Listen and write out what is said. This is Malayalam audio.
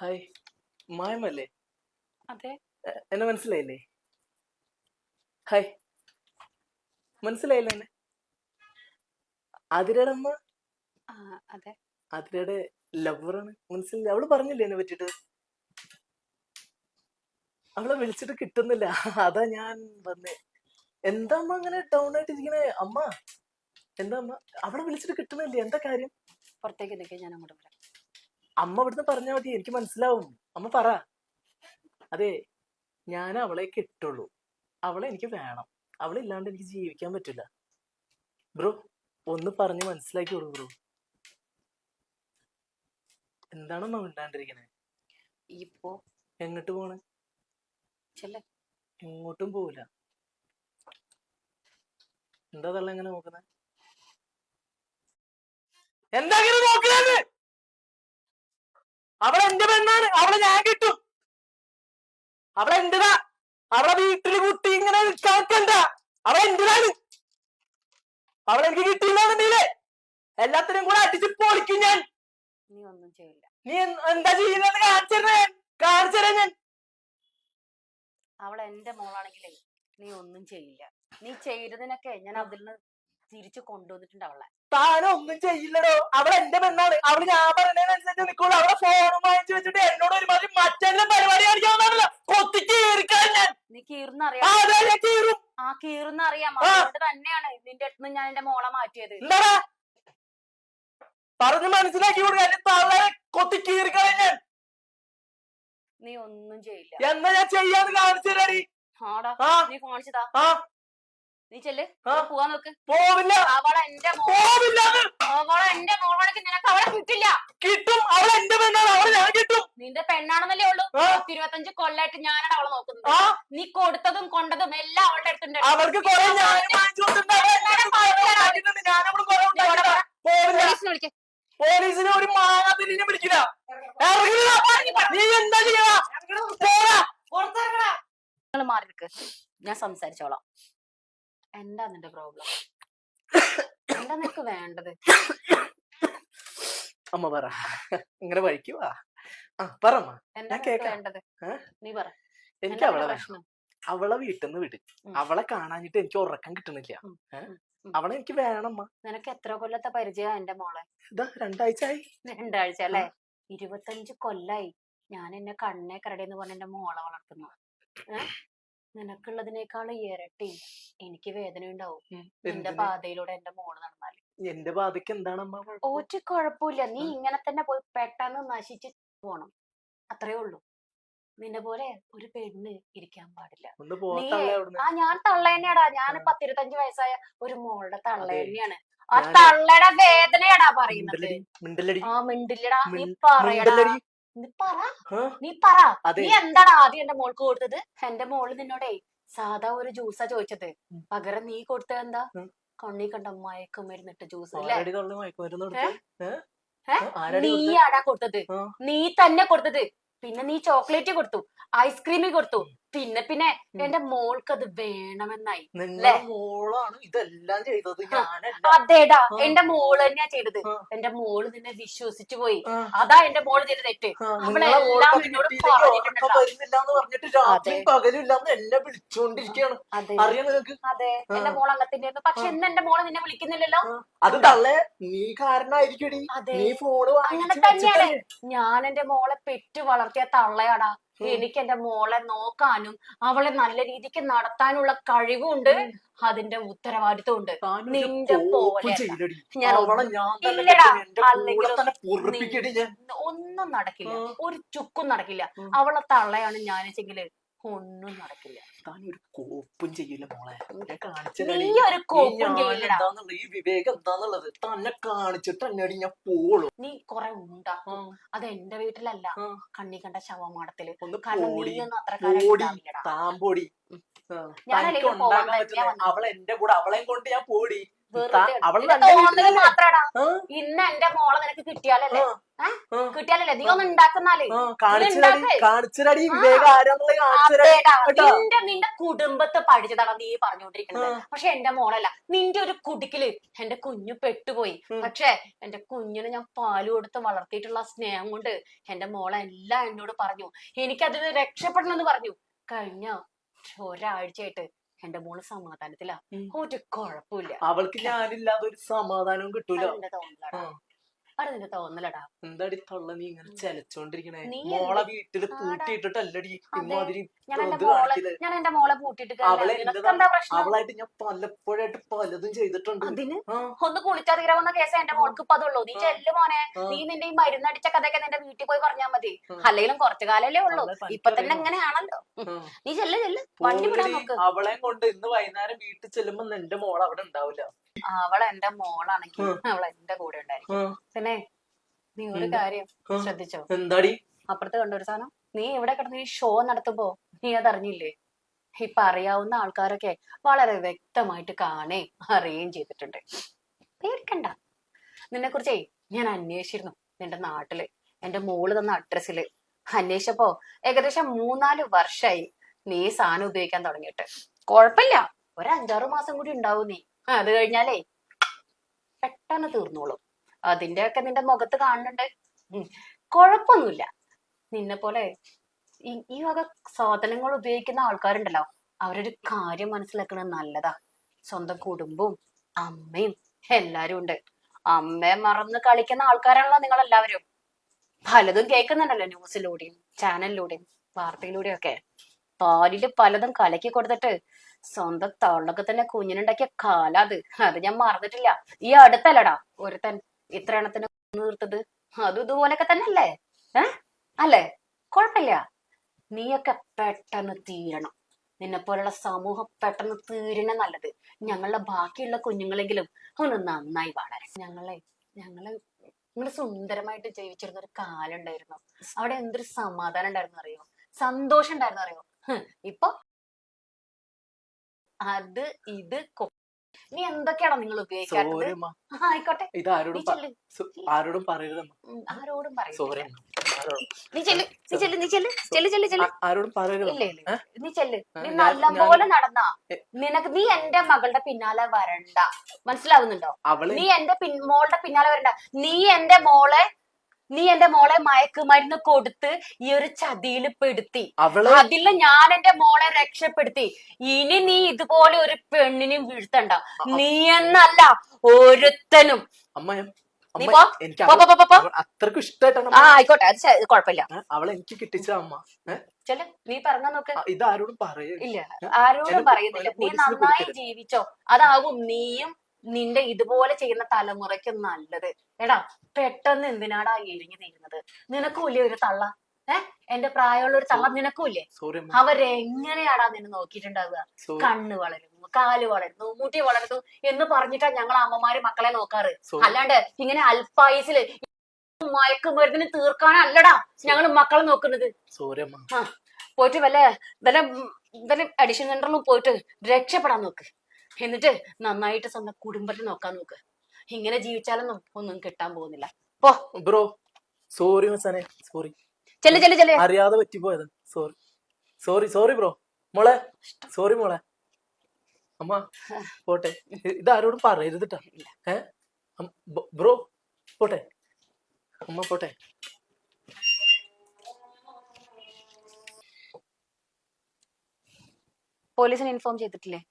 ഹായ്, മായമല്ലേ? അതെ. എന്നെ മനസ്സിലായില്ലേ? ഹായ്, മനസ്സിലായില്ലേ എന്നെ? ആതിരയുടെ അമ്മ? ആ, അതെ. ആതിരയുടെ ലവറാണ്. മനസ്സിലായി? അവള് പറഞ്ഞില്ലേ എന്നെ പറ്റിട്ട്? അവളെ വിളിച്ചിട്ട് കിട്ടുന്നില്ല. അതാ ഞാൻ വന്നേ. എന്താ അമ്മ അങ്ങനെ ഡൗൺ ആയിട്ട് ഇരിക്കണേ? അമ്മ എന്താ അമ്മ? അവളെ വിളിച്ചിട്ട് കിട്ടുന്നില്ലേ? എന്താ കാര്യം? പുറത്തേക്ക് നിൽക്കുക, ഞാൻ അങ്ങോട്ട് വരാം. അമ്മ ഇവിടുന്ന് പറഞ്ഞാൽ മതി, എനിക്ക് മനസ്സിലാവും. അമ്മ പറ. അതെ, ഞാൻ അവളെ കിട്ടുള്ളൂ. അവളെ എനിക്ക് വേണം. അവളില്ലാണ്ട് എനിക്ക് ജീവിക്കാൻ പറ്റില്ല. ബ്രോ, ഒന്ന് പറഞ്ഞ് മനസ്സിലാക്കി കൊടുക്കും ബ്രോ. എന്താണെന്നോ മിണ്ടാണ്ടിരിക്കണേ? ഇപ്പോ എങ്ങോട്ട് പോണ്? ചെല്ല. എങ്ങോട്ടും പോവില്ല. എന്താ തള്ള എങ്ങനെ നോക്കുന്നത്? എന്താ ഇങ്ങനെ നോക്കുന്നത്? അവളെ എന്റെ പെണ്ണാണ്. അവളെ ഞാൻ കിട്ടും. അവളെ എന്റെതാ. അവളെ വീട്ടില് കുട്ടി ഇങ്ങനെ കേൾക്കണ്ട. അവളെ എന്റെതാണ്. അവളെ എനിക്ക് കിട്ടിയില്ലാന്നുണ്ടെങ്കിലേ എല്ലാത്തിനും കൂടെ അടിച്ച് പൊളിക്കും ഞാൻ. നീ ഒന്നും ചെയ്യില്ല. നീ എന്താ ചെയ്യുന്നത്? കാണിച്ചു തരാം ഞാൻ. അവൾ എന്റെ മോളാണെങ്കിലേ നീ ഒന്നും ചെയ്യില്ല. നീ ചെയ്തതിനൊക്കെ ഞാൻ അതിൽ നിന്ന് തിരിച്ചു കൊണ്ടുവന്നിട്ടുണ്ട് അവളെ. താനൊന്നും ചെയ്യില്ലടോ. അവൾ എന്റെ പെണ്ണാണ്. അവള് ഞാൻ പറയുന്നതിനനുസരിച്ച് നിൽക്കുള്ളൂ. അവളെ ഫോണും വാങ്ങിച്ചു വെച്ചിട്ട് എന്നോട് ഒരുമാതിരി മറ്റെല്ലാം പരിപാടി കാണിക്കാവുന്നതാണല്ലോ. കൊത്തിക്ക് കീറിക്കാൻ ഞാൻ. നീ കീറുന്നറിയാം. ആ കീറുന്നറിയാം. അതുകൊണ്ട് തന്നെയാണ് നിന്റെ അടുത്ത് ഞാൻ എന്റെ മോളെ മാറ്റിയത്. എന്താ പറഞ്ഞ് മനസ്സിലാക്കി കൊടുക്കാൻ? തള്ളെ കൊത്തി കീറിക്കാൻ ഞാൻ. നീ ഒന്നും ചെയ്യില്ല. എന്നാ ഞാൻ ചെയ്യാന്ന് കാണിച്ചു തരാടി. ആടാ, നീ കാണിച്ചതാ. നീ ചെല്ല്, പോവാൻ നോക്ക്. പോവില്ല. അവളെ എന്റെ അവളെ എന്റെ മോളാണെങ്കിൽ നിനക്ക് അവളെ കിട്ടില്ല. കിട്ടും. അവളെ എന്റെ പെണ്ണാണ്. അവളെ ഞാൻ കിട്ടും. നിന്റെ പെണ്ണാണെന്നല്ലേ ഉള്ളൂ. 25 കൊല്ലായിട്ട് ഞാനാണ് അവളെ നോക്കുന്നത്. നീ കൊടുത്തതും കൊണ്ടതും എല്ലാം അവളുടെ അടുത്തുണ്ട്. അവൾക്ക് പോലീസിനെ ഒരു മാതിരിനെ വിളിക്കില്ല. നീ എന്താ ചെയ്യാ? മാറി നിൽക്ക്, ഞാൻ സംസാരിച്ചോളാം. എന്താ നിന്റെ പ്രോബ്ലം? എന്താ നിനക്ക് വേണ്ടത്? അമ്മ പറ. ഇങ്ങനെ വഴിക്കുവാ. പറമ്മ. എന്താ വേണ്ടത്? നീ പറ. എനിക്ക് അവളെ പ്രശ്നം. അവളെ വീട്ടിൽ നിന്ന് വിട്. അവളെ കാണാനിട്ട് എനിക്ക് ഉറക്കം കിട്ടണില്ല. അവളെ എനിക്ക് വേണമ്മ. നിനക്ക് എത്ര കൊല്ലത്തെ പരിചയ എന്റെ മോളെ? ഇതാ 2 ആഴ്ചയായി. 2 ആഴ്ച അല്ലേ? 25 കൊല്ലായി ഞാൻ എന്നെ കണ്ണേ കരടെന്ന് പറഞ്ഞ എന്റെ മോളെ വളർത്തുന്നു. നിനക്കുള്ളതിനേക്കാൾ ഇരട്ടി എനിക്ക് വേദന ഉണ്ടാവും നിന്റെ പാതയിലൂടെ എന്റെ മോള് നടന്നാല്. എന്റെ പാതയ്ക്ക് എന്താണമ്മ? ഒരു കുഴപ്പമില്ല. നീ ഇങ്ങനെ തന്നെ പോയി പെട്ടെന്ന് നശിച്ച് പോണം, അത്രേ ഉള്ളൂ. നിന്നെ പോലെ ഒരു പെണ്ണ് ഇരിക്കാൻ പാടില്ല. ഞാൻ തള്ള തന്നെയാടാ. ഞാൻ 10-25 വയസ്സായ ഒരു മോളുടെ തള്ള തന്നെയാണ്. ആ തള്ളയുടെ വേദനയാടാ പറയുന്നത്. ആ മിണ്ടില്ലടാ. നീ പറയടാ. നീ പറ. നീ എന്താണ് ആദ്യം എന്റെ മോൾക്ക് കൊടുത്തത്? എന്റെ മോള് നിന്നോടേ സാധാ ഒരു ജ്യൂസാ ചോദിച്ചത്. പകരം നീ കൊടുത്തത് എന്താ? കണ്ണി കണ്ട മയക്കുമരുന്നിട്ട് ജ്യൂസ് അല്ലേ? നീയാടാ കൊടുത്തത്. നീ തന്നെ കൊടുത്തത്. പിന്നെ നീ ചോക്ലേറ്റ് കൊടുത്തു, ഐസ്ക്രീം കൊടുത്തു. പിന്നെ എന്റെ മോൾക്ക് അത് വേണമെന്നായി. അതേടാ, എന്റെ മോള് തന്നെയാ ചെയ്തത്. എന്റെ മോള് നിന്നെ വിശ്വസിച്ചു പോയി. അതാ എന്റെ മോള് ചെയ്ത തെറ്റ്. അവളെല്ലാം എന്നോട് അതെ, എന്റെ മോൾ അങ്ങനത്തെ. പക്ഷെ ഇന്ന് എന്റെ മോള് നിന്നെ വിളിക്കുന്നില്ലല്ലോ. അത് തള്ളേ നീ കാരണായിരിക്കടി. അങ്ങനെ തന്നെയാണ്. ഞാൻ എന്റെ മോളെ പെറ്റു വളർത്തിയ തള്ളയാടാ. എനിക്ക് എന്റെ മോളെ നോക്കാനും അവളെ നല്ല രീതിക്ക് നടത്താനുള്ള കഴിവുണ്ട്. അതിന്റെ ഉത്തരവാദിത്വം ഉണ്ട്. നിന്റെ പോലെ ഒന്നും നടക്കില്ല. ഒരു ചുക്കും നടക്കില്ല. അവളെ തള്ളയാണ് ഞാനെച്ചെങ്കില് ഒന്നും നടക്കില്ല. ഒരു കോപ്പും ചെയ്യില്ല മോളെ. നീ ഒരു കോപ്പും ചെയ്യില്ലടാ. ഈ വിവേകം എന്താന്നുള്ളത് തന്നെ കാണിച്ചിട്ട് തന്നെയാണ് ഞാൻ പോളൂ. നീ കൊറേ ഉണ്ടാക്കും. അത് എന്റെ വീട്ടിലല്ല, കണ്ണി കണ്ട ശവമാടത്തില്. താമ്പോടി. അവളെ എന്റെ കൂടെ അവളെയും കൊണ്ട് ഞാൻ പോടി. തോന്നല് മാത്രടാ. ഇന്ന് എന്റെ മോളെ നിനക്ക് കിട്ടിയാലല്ലേ കിട്ടിയാലല്ലേ നീ ഒന്ന് ഉണ്ടാക്കുന്നാല് നിന്റെ കുടുംബത്തെ പഠിച്ചതാണ് നീ പറഞ്ഞുകൊണ്ടിരിക്കുന്നത്. പക്ഷെ എന്റെ മോളല്ല, നിന്റെ ഒരു കുടുക്കില് എന്റെ കുഞ്ഞു പെട്ടുപോയി. പക്ഷെ എന്റെ കുഞ്ഞിന് ഞാൻ പാല് കൊടുത്ത് വളർത്തിയിട്ടുള്ള സ്നേഹം കൊണ്ട് എന്റെ മോളെ എല്ലാം എന്നോട് പറഞ്ഞു. എനിക്കതിന് രക്ഷപ്പെടണമെന്ന് പറഞ്ഞു. കഴിഞ്ഞ ഒരാഴ്ചയായിട്ട് എന്റെ മോള് സമാധാനത്തിലാ, ഒരു കുഴപ്പമില്ല. അവൾക്ക് ഞാനില്ലാതെ ഒരു സമാധാനവും കിട്ടൂല. അത് നിന്റെ തോന്നലടാ. എന്താടി തൊള്ള നീ ഇങ്ങനെ ചലച്ചോണ്ടിരിക്കണേ? മോളെ വീട്ടില് പൂട്ടിയിട്ടിട്ടല്ലടി ഇമ്മാതിരി. ഞാൻ എന്റെ മോളെ പൂട്ടിയിട്ട് അവളായിട്ട് ഞാൻ പലപ്പോഴായിട്ട് പലതും ചെയ്തിട്ടുണ്ട്. അതിന് ഒന്ന് കുളിച്ചാ തീരാവുന്ന കേസ് എന്റെ മോൾക്ക് ഇപ്പൊ അതുള്ളൂ. നീ ചെല്ലു മോനെ, നീ നിന്റെ ഈ മരുന്നടിച്ച കഥയൊക്കെ നിന്റെ വീട്ടിൽ പോയി പറഞ്ഞാൽ മതി. അല്ലെങ്കിലും കുറച്ചു കാലല്ലേ ഉള്ളൂ, ഇപ്പൊ തന്നെ എങ്ങനെയാണല്ലോ. നീ ചെല്ല് വണ്ടി വിടാൻ നോക്ക്. അവളെ കൊണ്ട് ഇന്ന് വൈകുന്നേരം വീട്ടിൽ ചെല്ലുമ്പോ എന്റെ മോൾ അവിടെ ഉണ്ടാവില്ല. അവൾ എന്റെ മോളാണെങ്കിൽ അവൾ എന്റെ കൂടെ ഉണ്ടായിരിക്കും. പിന്നെ നീ ഒരു കാര്യം ശ്രദ്ധിച്ചോ? എന്താടി? അപ്പുറത്ത് കണ്ടൊരു സാധനം, നീ ഇവിടെ കിടന്ന് ഈ ഷോ നടത്തുമ്പോ നീ അതറിഞ്ഞില്ലേ? ഇപ്പൊ അറിയാവുന്ന ആൾക്കാരൊക്കെ വളരെ വ്യക്തമായിട്ട് അറിയുകയും ചെയ്തിട്ടുണ്ട്. പേടിക്കണ്ട. നിന്നെ കുറിച്ചേ ഞാൻ അന്വേഷിച്ചിരുന്നു. നിന്റെ നാട്ടില് എന്റെ മോള് തന്ന അഡ്രസ്സില് അന്വേഷിച്ചപ്പോ ഏകദേശം 3-4 വർഷമായി നീ സാധനം ഉപയോഗിക്കാൻ തുടങ്ങിയിട്ട്. കുഴപ്പമില്ല, ഒരു 5-6 മാസം കൂടി ഉണ്ടാവും നീ. അത് കഴിഞ്ഞാലേ പെട്ടെന്ന് തീർന്നോളും. അതിന്റെയൊക്കെ നിന്റെ മുഖത്ത് കാണുന്നുണ്ട്. കുഴപ്പമൊന്നുമില്ല. നിന്നെ പോലെ ഈ വക സാധനങ്ങൾ ഉപയോഗിക്കുന്ന ആൾക്കാരുണ്ടല്ലോ, അവരൊരു കാര്യം മനസ്സിലാക്കുന്നത് നല്ലതാ. സ്വന്തം കുടുംബവും അമ്മയും എല്ലാരും ഉണ്ട്. അമ്മയെ മറന്ന് കളിക്കുന്ന ആൾക്കാരാണല്ലോ നിങ്ങളെല്ലാവരും. പലതും കേൾക്കുന്നുണ്ടല്ലോ ന്യൂസിലൂടെയും ചാനലിലൂടെയും വാർത്തയിലൂടെയും ഒക്കെ. പാലില് പലതും കലക്കി കൊടുത്തിട്ട് സ്വന്തം തള്ളൊക്കെ തന്നെ കുഞ്ഞിനുണ്ടാക്കിയ കാലത്. അത് ഞാൻ മറന്നിട്ടില്ല. ഈ അടുത്തല്ലടാ ഒരുത്തൻ ഇത്ര എണ്ണത്തിന് നിർത്തത്. അതും ഇതുപോലൊക്കെ തന്നെ അല്ലേ? അല്ലേ? കുഴപ്പമില്ല. നീയൊക്കെ പെട്ടെന്ന് തീരണം. നിന്നെ പോലുള്ള സമൂഹം പെട്ടെന്ന് തീരണ നല്ലത്. ഞങ്ങളുടെ ബാക്കിയുള്ള കുഞ്ഞുങ്ങളെങ്കിലും ഒന്ന് നന്നായി വളരാൻ. ഞങ്ങള് സുന്ദരമായിട്ട് ജീവിച്ചിരുന്ന ഒരു കാലം ഉണ്ടായിരുന്നു. അവിടെ എന്തൊരു സമാധാനം ഉണ്ടായിരുന്നു അറിയോ, സന്തോഷം ഉണ്ടായിരുന്നു അറിയോ. ഇപ്പൊ അത് ഇത് നീ എന്തൊക്കെയാണോ നിങ്ങൾ ഉപയോഗിക്കാറുണ്ട്? ആയിക്കോട്ടെ, ആരോടും പറയരുത്. ആരോടും പറയരുത്. നീ ചെല്ല്. നീ നല്ലപോലെ നടന്നാ നിനക്ക് നീ എന്റെ മകളുടെ പിന്നാലെ വരണ്ട. മനസ്സിലാവുന്നുണ്ടോ? നീ എന്റെ മോളുടെ പിന്നാലെ വരണ്ട. നീ എന്റെ മോളെ മയക്കുമരുന്ന് കൊടുത്ത് ഈ ഒരു ചതിയില് പെടുത്തി. അതില് ഞാൻ എന്റെ മോളെ രക്ഷപ്പെടുത്തി. ഇനി നീ ഇതുപോലെ ഒരു പെണ്ണിനും വീഴ്ത്തണ്ട. നീ എന്നല്ല ഒരുത്തനും. അത്രക്കും ഇഷ്ടമായിട്ടാണ്. ആയിക്കോട്ടെ, അത് കുഴപ്പമില്ല. അവളെ എനിക്ക് കിട്ടിച്ച അമ്മ. നീ പറഞ്ഞ നോക്ക്. ഇതാരോടും പറയില്ല. ഇല്ല, ആരോടും പറയുന്നില്ല. നീ നന്നായി ജീവിച്ചോ. അതാവും നീയും നിന്റെ ഇതുപോലെ ചെയ്യുന്ന തലമുറയ്ക്ക് നല്ലത്. എടാ, പെട്ടെന്ന് എന്തിനാടാ എരിഞ്ഞു തീരുന്നത്? നിനക്കൂല്ലേ ഒരു തള്ള? എന്റെ പ്രായമുള്ള ഒരു തള്ള നിനക്കൂല്ലേ? അവരെങ്ങനെയാടാ നിന്നെ നോക്കിയിട്ടുണ്ടാവുക? കണ്ണ് വളരുന്നു, കാല് വളരുന്നു, മുടി വളരുന്നു എന്ന് പറഞ്ഞിട്ടാ ഞങ്ങൾ അമ്മമാര് മക്കളെ നോക്കാറ്. അല്ലാണ്ട് ഇങ്ങനെ അല്പായുസില് മയക്കുമരുന്നിന് തീർക്കാനല്ലടാ ഞങ്ങള് മക്കളെ നോക്കുന്നത്. പോയിട്ട് വല്ല അഡിഷൻ സെന്ററിലും പോയിട്ട് രക്ഷപ്പെടാൻ നോക്ക്. എന്നിട്ട് നന്നായിട്ട് സ്വന്തം കുടുംബത്തെ നോക്കാൻ നോക്ക്. ഇങ്ങനെ ജീവിച്ചാലൊന്നും ഒന്നും കിട്ടാൻ പോകുന്നില്ല. പോ ബ്രോ. Sorry മസാനെ, sorry. ചെല്ല്. അറിയാതെ പറ്റിപ്പോയത്. Sorry bro. മോളെ സോറി മോളെ. അമ്മ പോട്ടെ. ഇതാരോടും പറയരുത് ട്ടാ. ബ്രോ പോട്ടെ. അമ്മ പോട്ടെ. പോലീസിനെ ഇൻഫോം ചെയ്തിട്ടില്ലേ?